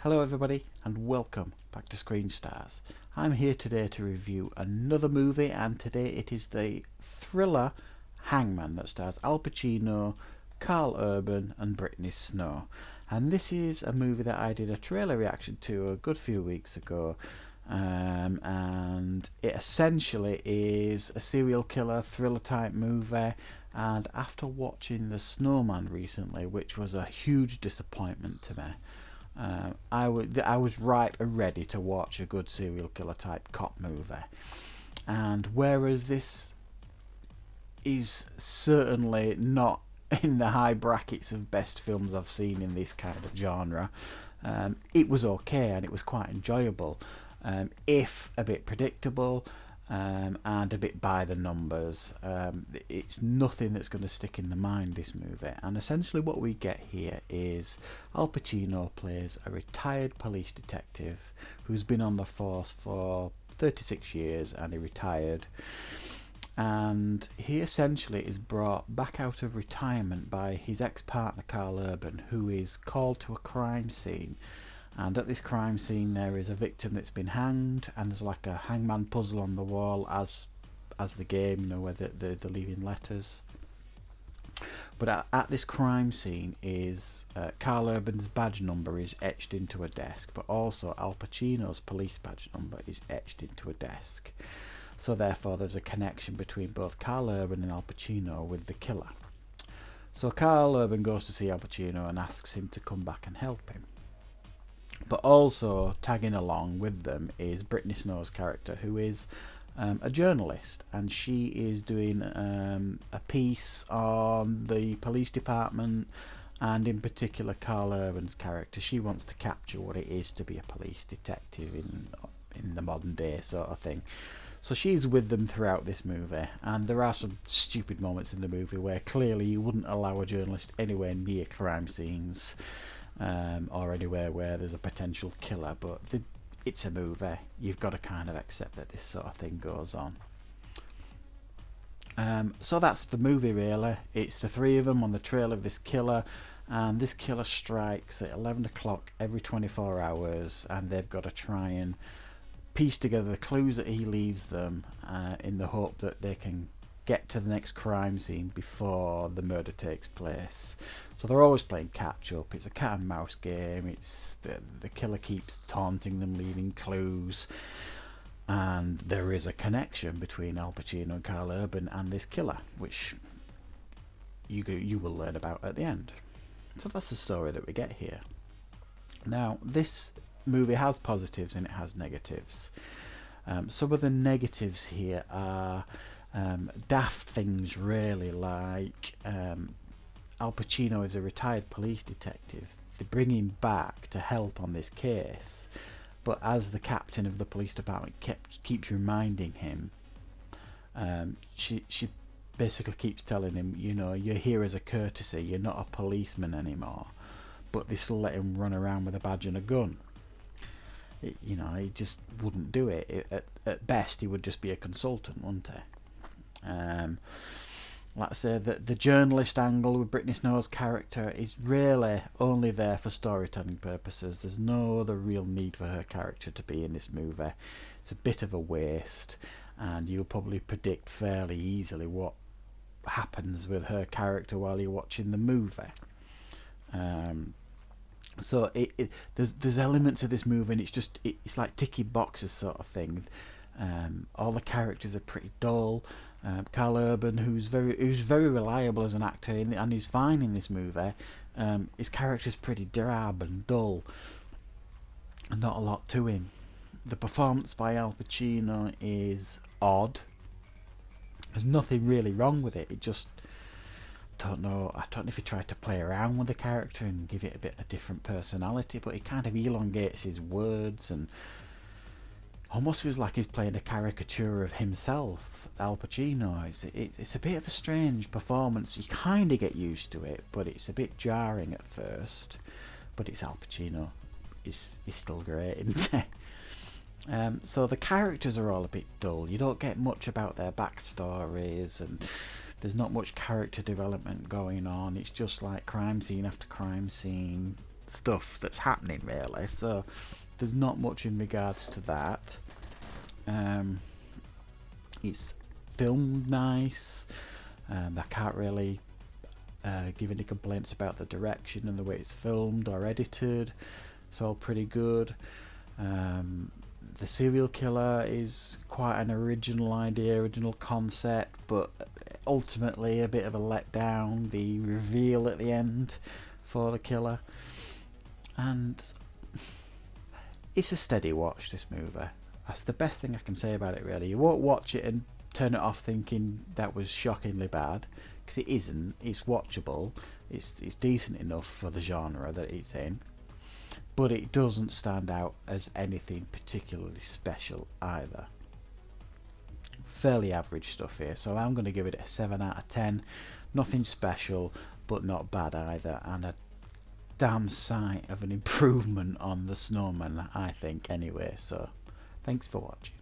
Hello everybody and welcome back to Screen Stars. I'm here today to review another movie, and today it is the thriller Hangman that stars Al Pacino, Karl Urban and Brittany Snow. And this is a movie that I did a trailer reaction to a good few weeks ago. And it essentially is a serial killer thriller type movie, and after watching The Snowman recently, which was a huge disappointment to me, I was ripe and ready to watch a good serial killer type cop movie. And whereas this is certainly not in the high brackets of best films I've seen in this kind of genre, it was okay and it was quite enjoyable, if a bit predictable, and a bit by the numbers. It's nothing that's going to stick in the mind, this movie. And essentially what we get here is Al Pacino plays a retired police detective who's been on the force for 36 years, and he retired. And he essentially is brought back out of retirement by his ex-partner Karl Urban, who is called to a crime scene. And at this crime scene there is a victim that's been hanged, and there's like a hangman puzzle on the wall, as the game, you know, where they're leaving letters. But at this crime scene is Karl Urban's badge number is etched into a desk, but also Al Pacino's police badge number is etched into a desk. So therefore there's a connection between both Karl Urban and Al Pacino with the killer. So Karl Urban goes to see Al Pacino and asks him to come back and help him. But also tagging along with them is Brittany Snow's character, who is a journalist, and she is doing a piece on the police department, and in particular Karl Urban's character. She wants to capture what it is to be a police detective in the modern day sort of thing. So she's with them throughout this movie, and there are some stupid moments in the movie where clearly you wouldn't allow a journalist anywhere near crime scenes, or anywhere where there's a potential killer, but it's a movie. You've got to kind of accept that this sort of thing goes on. So that's the movie really. It's the three of them on the trail of this killer, and this killer strikes at 11 o'clock every 24 hours, and they've got to try and piece together the clues that he leaves them, in the hope that they can get to the next crime scene before the murder takes place. So they're always playing catch up. It's a cat and mouse game. It's the killer keeps taunting them, leaving clues, and there is a connection between Al Pacino and Karl Urban and this killer, which you will learn about at the end. So that's the story that we get here. Now this movie has positives and it has negatives. Some of the negatives here are daft things really, like Al Pacino is a retired police detective. They bring him back to help on this case, but as the captain of the police department keeps reminding him, she basically keeps telling him, you know, you're here as a courtesy, you're not a policeman anymore, but they still let him run around with a badge and a gun. You know, he just wouldn't do it. At best he would just be a consultant, wouldn't he? Like I say, the journalist angle with Brittany Snow's character is really only there for storytelling purposes. There's no other real need for her character to be in this movie. It's a bit of a waste, and you'll probably predict fairly easily what happens with her character while you're watching the movie. So there's elements of this movie, and it's like ticking boxes sort of thing. All the characters are pretty dull. Karl Urban, who's very reliable as an actor, and he's fine in this movie, his character's pretty drab and dull, and not a lot to him. The performance by Al Pacino is odd. There's nothing really wrong with it. It just I don't know if he tried to play around with the character and give it a bit of different personality, but he kind of elongates his words and almost feels like he's playing a caricature of himself, Al Pacino. It's a bit of a strange performance. You kind of get used to it, but it's a bit jarring at first. But it's Al Pacino. He's still great, isn't he? So the characters are all a bit dull. You don't get much about their backstories, and there's not much character development going on. It's just like crime scene after crime scene, stuff that's happening really, so there's not much in regards to that. It's filmed nice. I can't really give any complaints about the direction and the way it's filmed or edited. It's all pretty good. The serial killer is quite an original idea, original concept, but ultimately a bit of a letdown. The reveal at the end for the killer, and it's a steady watch, this movie. That's the best thing I can say about it really. You won't watch it and turn it off thinking that was shockingly bad, because it isn't. It's watchable. It's decent enough for the genre that it's in, but it doesn't stand out as anything particularly special either. Fairly average stuff here, so I'm going to give it a 7 out of 10. Nothing special, but not bad either, and a damn sight of an improvement on The Snowman, I think, anyway. So thanks for watching.